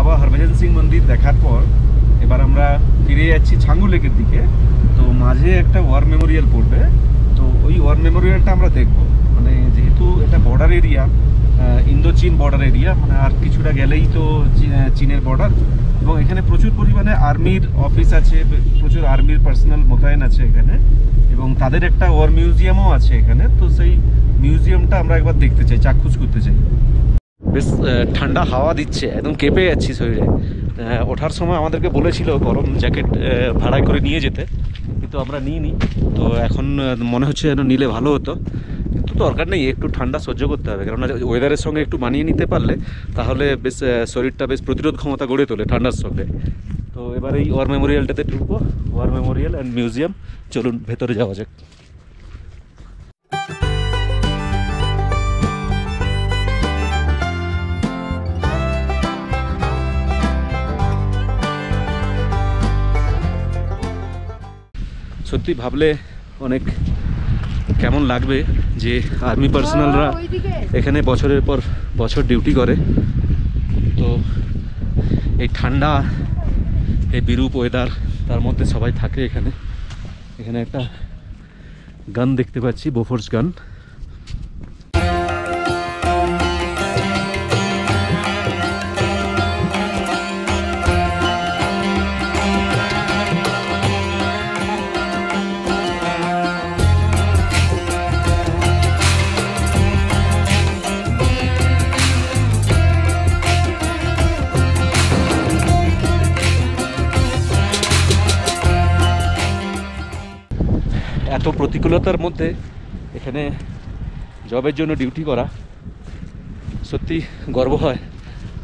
বাবা হরভজন সিং মন্দির দেখার পর এবার আমরা ফিরে যাচ্ছি ছাঙ্গু লেকের দিকে। তো মাঝে একটা ওয়ার মেমোরিয়াল পড়বে, তো ওই ওয়ার মেমোরিয়ালটা আমরা দেখব। মানে যেহেতু এটা বর্ডার এরিয়া, ইন্দো চীন বর্ডার এরিয়া, মানে আর কিছুটা গেলেই তো চীনের বর্ডার, এবং এখানে প্রচুর পরিমাণে আর্মির অফিস আছে, প্রচুর আর্মির পার্সোনাল মোতায়েন আছে এখানে, এবং তাদের একটা ওয়ার মিউজিয়ামও আছে এখানে। তো সেই মিউজিয়ামটা আমরা একবার দেখতে চাই, চাক্ষুষ করতে চাই। বেশ ঠান্ডা হাওয়া দিচ্ছে, একদম কেঁপে যাচ্ছি শরীরে। ওঠার সময় আমাদেরকে বলেছিল গরম জ্যাকেট ভাড়ায় করে নিয়ে যেতে, কিন্তু আমরা নিইনি। তো এখন মনে হচ্ছে যেন নিলে ভালো হতো, কিন্তু দরকার নেই, একটু ঠান্ডা সহ্য করতে হবে। কেননা ওয়েদারের সঙ্গে একটু মানিয়ে নিতে পারলে তাহলে বেশ শরীরটা বেশ প্রতিরোধ ক্ষমতা গড়ে তোলে ঠান্ডার সঙ্গে। তো এবার এই ওয়ার মেমোরিয়ালটাতে ঢুকবো, ওয়ার মেমোরিয়াল অ্যান্ড মিউজিয়াম। চলুন ভেতরে যাওয়া যাক। সত্যি ভাবলে অনেক কেমন লাগবে যে আর্মি পার্সোনালরা এখানে বছরের পর বছর ডিউটি করে। তো এই ঠান্ডা, এই বিরূপ ওয়েদার, তার মধ্যে সবাই থাকে এখানে। এখানে একটা গান দেখতে পাচ্ছি, বোফোর্স গান। এত প্রতিকূলতার মধ্যে এখানে জবের জন্য ডিউটি করা, সত্যি গর্ব হয়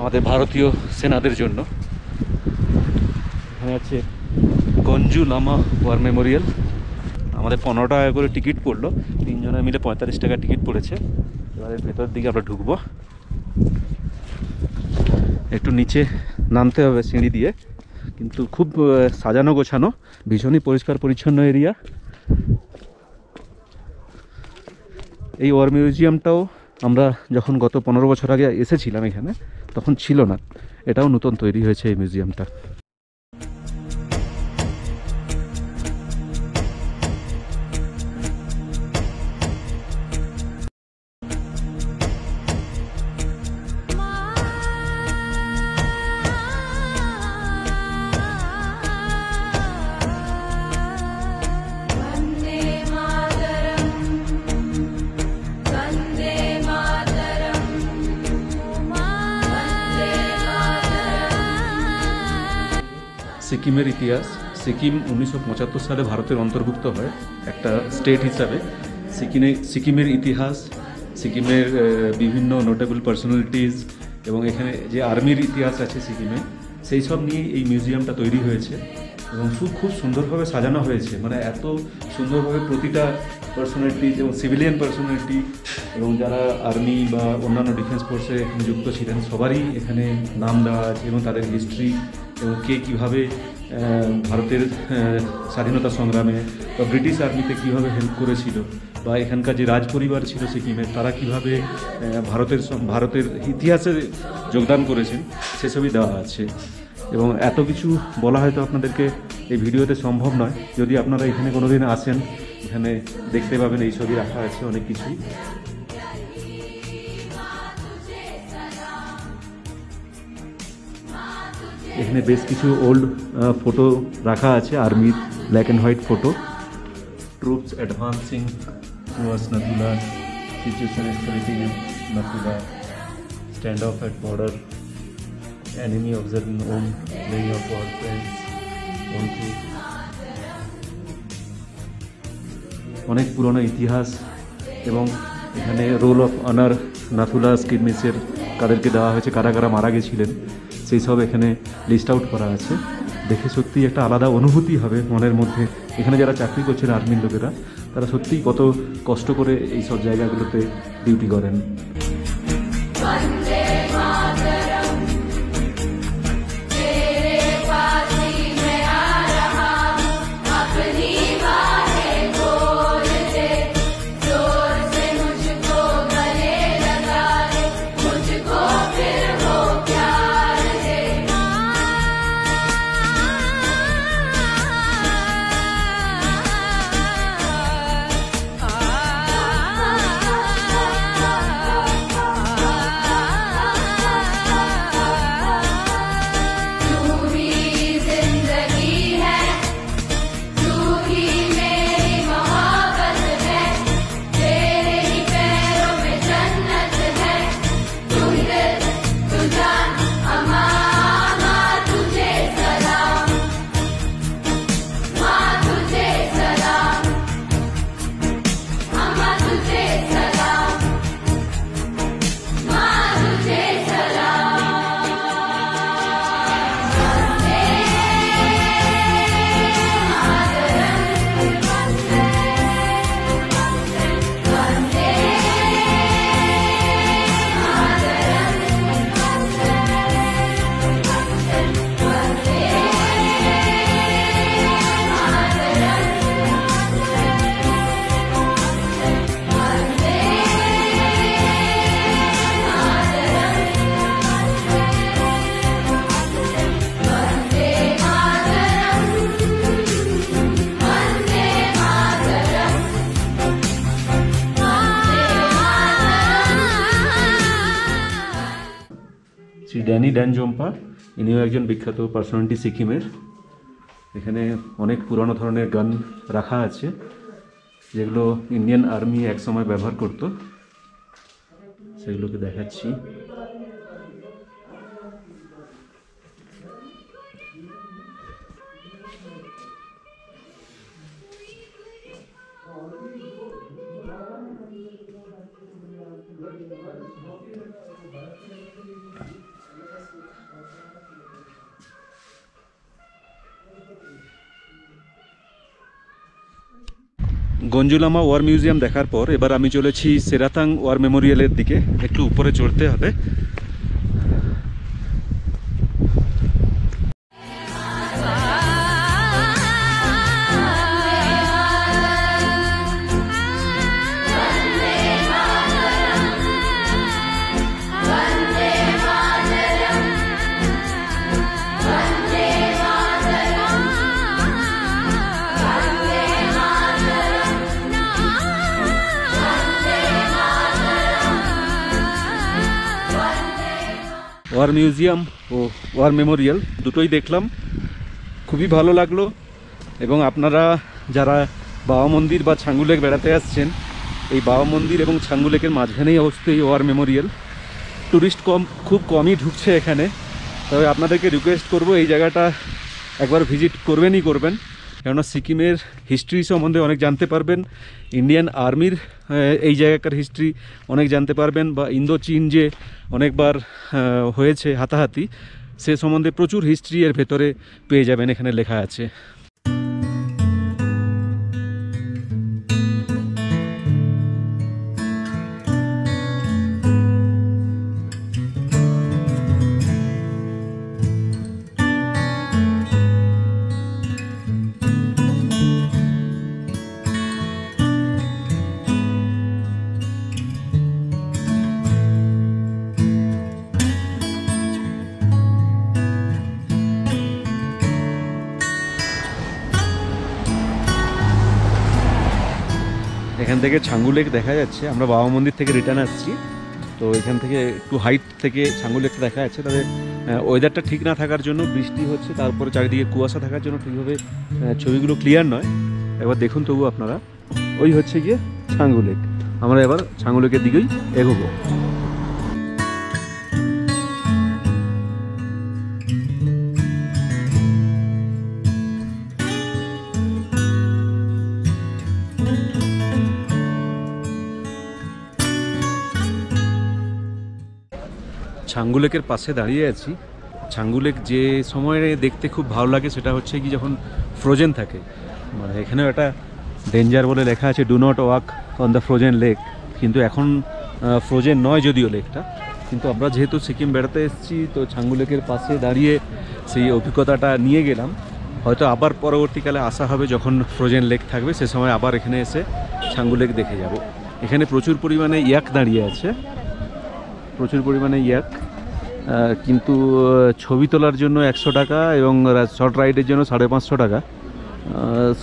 আমাদের ভারতীয় সেনাদের জন্য। এখানে আছে গঞ্জু লামা ওয়ার মেমোরিয়াল। আমাদের 15 টাকা করে টিকিট পড়লো, 3 জনে মিলে 45 টাকা টিকিট পড়েছে। এবারে ভেতর দিকে আমরা ঢুকবো। একটু নিচে নামতে হবে সিঁড়ি দিয়ে, কিন্তু খুব সাজানো গোছানো, ভীষণই পরিষ্কার পরিচ্ছন্ন এরিয়া। এই ওয়ার মিউজিয়ামটাও আমরা যখন গত 15 বছর আগে এসেছিলাম এখানে, তখন ছিল না। এটাও নতুন তৈরি হয়েছে এই মিউজিয়ামটা। সিকিমের ইতিহাস। সিকিম 1975 সালে ভারতের অন্তর্ভুক্ত হয় একটা স্টেট হিসাবে। সিকিমের ইতিহাস, সিকিমের বিভিন্ন নোটেবল পার্সোনালিটিস, এবং এখানে যে আর্মির ইতিহাস আছে সিকিমে, সেই সব নিয়ে এই মিউজিয়ামটা তৈরি হয়েছে। এবং খুব সুন্দরভাবে সাজানো হয়েছে, মানে এত সুন্দরভাবে প্রতিটা পার্সোনালিটিস এবং সিভিলিয়ান পার্সোনালিটি এবং যারা আর্মি বা অন্যান্য ডিফেন্স ফোর্সে এখানে যুক্ত ছিলেন সবারই এখানে নাম দেওয়া আছে, এবং তাদের হিস্ট্রি, এবং কে কীভাবে ভারতের স্বাধীনতা সংগ্রামে বা ব্রিটিশ আর্মিতে কীভাবে হেল্প করেছিল, বা এখানকার যে রাজ পরিবার ছিল সিকিমের, তারা কীভাবে ভারতের ইতিহাসে যোগদান করেছেন, সেসবই দেওয়া আছে। এবং এত কিছু বলা হয়তো আপনাদেরকে এই ভিডিওতে সম্ভব নয়। যদি আপনারা এখানে কোনোদিন আসেন, এখানে দেখতে পাবেন এই ছবি রাখা আছে অনেক কিছুই। এখানে বেশ কিছু ওল্ড ফটো রাখা আছে, আর্মির black and white photo. Troops advancing towards Nathula, situation escalating in Nathula, stand off at border, enemy observing own laying of war friends, own truth। অনেক পুরনো ইতিহাস, এবং এখানে রোল অফ অনার নাথুলা স্কিরমিসের কাদেরকে দেওয়া হয়েছে, কারা কারা মারা গেছিলেন, সেই সব এখানে লিস্ট আউট করা আছে। দেখে সত্যিই একটা আলাদা অনুভূতি হবে মনের মধ্যে। এখানে যারা চাকরি করছেন আর্মির লোকেরা, তারা সত্যিই কত কষ্ট করে এই সব জায়গাগুলোতে ডিউটি করেন। শ্রী ড্যানি ড্যানজম্পা, ইনিও একজন বিখ্যাত পার্সোনালিটি সিকিমের। এখানে অনেক পুরনো ধরনের গান রাখা আছে যেগুলো ইন্ডিয়ান আর্মি একসময় ব্যবহার করত, সেগুলোকে দেখাচ্ছি। গঞ্জুলামা ওয়ার মিউজিয়াম দেখার পর এবার আমি চলেছি সেরাতাং ওয়ার মেমোরিয়ালের দিকে। একটু উপরে চড়তে হবে। ওয়ার মিউজিয়াম ও ওয়ার মেমোরিয়াল দুটোই দেখলাম, খুবই ভালো লাগলো। এবং আপনারা যারা বাবা মন্দির বা ছাঙ্গু লেক বেড়াতে আসছেন, এই বাবা মন্দির এবং ছাঙ্গু লেকের মাঝখানেই অবস্থিত এই ওয়ার মেমোরিয়াল। ট্যুরিস্ট খুব কমই ঢুকছে এখানে, তবে আপনাদেরকে রিকোয়েস্ট করব এই জায়গাটা একবার ভিজিট করবেন, কেননা সিকিমের হিস্ট্রি সম্বন্ধে অনেক জানতে পারবেন, ইন্ডিয়ান আর্মির এই জায়গাকার হিস্ট্রি অনেক জানতে পারবেন, বা ইন্দো চীন যে অনেকবার হয়েছে হাতাহাতি, সে সম্বন্ধে প্রচুর হিস্ট্রি এর ভেতরে পেয়ে যাবেন, এখানে লেখা আছে। এখান থেকে ছাঙ্গু লেক দেখা যাচ্ছে। আমরা বাবা মন্দির থেকে রিটার্ন আসছি, তো এখান থেকে একটু হাইট থেকে ছাঙ্গু লেকটা দেখা যাচ্ছে। তবে ওয়েদারটা ঠিক না থাকার জন্য, বৃষ্টি হচ্ছে, তারপরে চারিদিকে কুয়াশা থাকার জন্য ঠিকভাবে ছবিগুলো ক্লিয়ার নয়। এবার দেখুন তবু আপনারা, ওই হচ্ছে গিয়ে ছাঙ্গু লেক। আমরা এবার ছাঙ্গু লেকের দিকেই এগোবো। ছাঙ্গু লেকের পাশে দাঁড়িয়ে আছি। ছাঙ্গু লেক যে সময়ে দেখতে খুব ভালো লাগে সেটা হচ্ছে কি যখন ফ্রোজেন থাকে। মানে এখানেও একটা ডেঞ্জার বলে লেখা আছে, do not walk on the frozen lake, কিন্তু এখন ফ্রোজেন নয় যদিও লেকটা। কিন্তু আমরা যেহেতু সিকিম বেড়াতে এসেছি, তো ছাঙ্গু লেকের পাশে দাঁড়িয়ে সেই অভিজ্ঞতাটা নিয়ে গেলাম। হয়তো আবার পরবর্তীকালে আসা হবে যখন ফ্রোজেন লেক থাকবে, সে সময় আবার এখানে এসে ছাঙ্গু লেক দেখে যাব। এখানে প্রচুর পরিমাণে ইয়াক দাঁড়িয়ে আছে, প্রচুর পরিমাণে ইয়াক, কিন্তু ছবি তোলার জন্য 100 টাকা এবং শর্ট রাইডের জন্য 550 টাকা।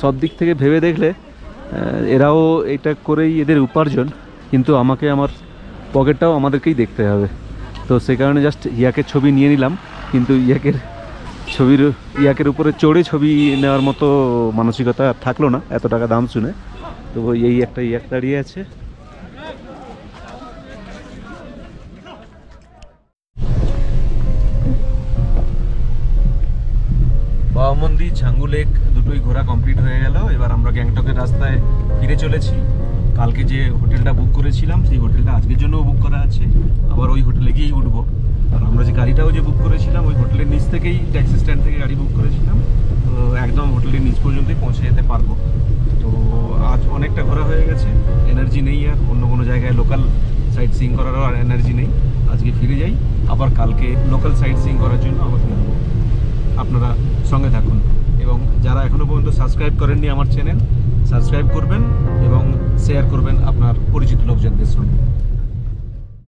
সব দিক থেকে ভেবে দেখলে এরাও এটা করেই এদের উপার্জন, কিন্তু আমাকে আমার পকেটটাও আমাদেরকেই দেখতে হবে। তো সে কারণে জাস্ট ইয়াকের ছবি নিয়ে নিলাম, কিন্তু ইয়াকের উপরে চড়ে ছবি নেওয়ার মতো মানসিকতা থাকলো না এত টাকা দাম শুনে। তো এই একটা ইয়াক দাঁড়িয়ে আছে। বাবা মন্দির, ছাঙ্গু লেক দুটোই ঘোরা কমপ্লিট হয়ে গেল। এবার আমরা গ্যাংটকের রাস্তায় ফিরে চলেছি। কালকে যে হোটেলটা বুক করেছিলাম, সেই হোটেলটা আজকের জন্যও বুক করা আছে, আবার ওই হোটেলে গিয়েই উঠবো। আর আমরা যে গাড়িটাও যে বুক করেছিলাম, ওই হোটেলের নিচ থেকেই, ট্যাক্সি স্ট্যান্ড থেকে গাড়ি বুক করেছিলাম, তো একদম হোটেলের নিচ পর্যন্তই পৌঁছে যেতে পারবো। তো আজ অনেকটা ঘোরা হয়ে গেছে, এনার্জি নেই আর অন্য কোনো জায়গায় লোকাল সাইট সিইং করারও আর এনার্জি নেই। আজকে ফিরে যাই, আবার কালকে লোকাল সাইট সিইং করার জন্য আবার ফিরবো। আপনারা সঙ্গে থাকুন, এবং যারা এখনও পর্যন্ত সাবস্ক্রাইব করেননি আমার চ্যানেল, সাবস্ক্রাইব করবেন এবং শেয়ার করবেন আপনার পরিচিত লোকজনদের সঙ্গে।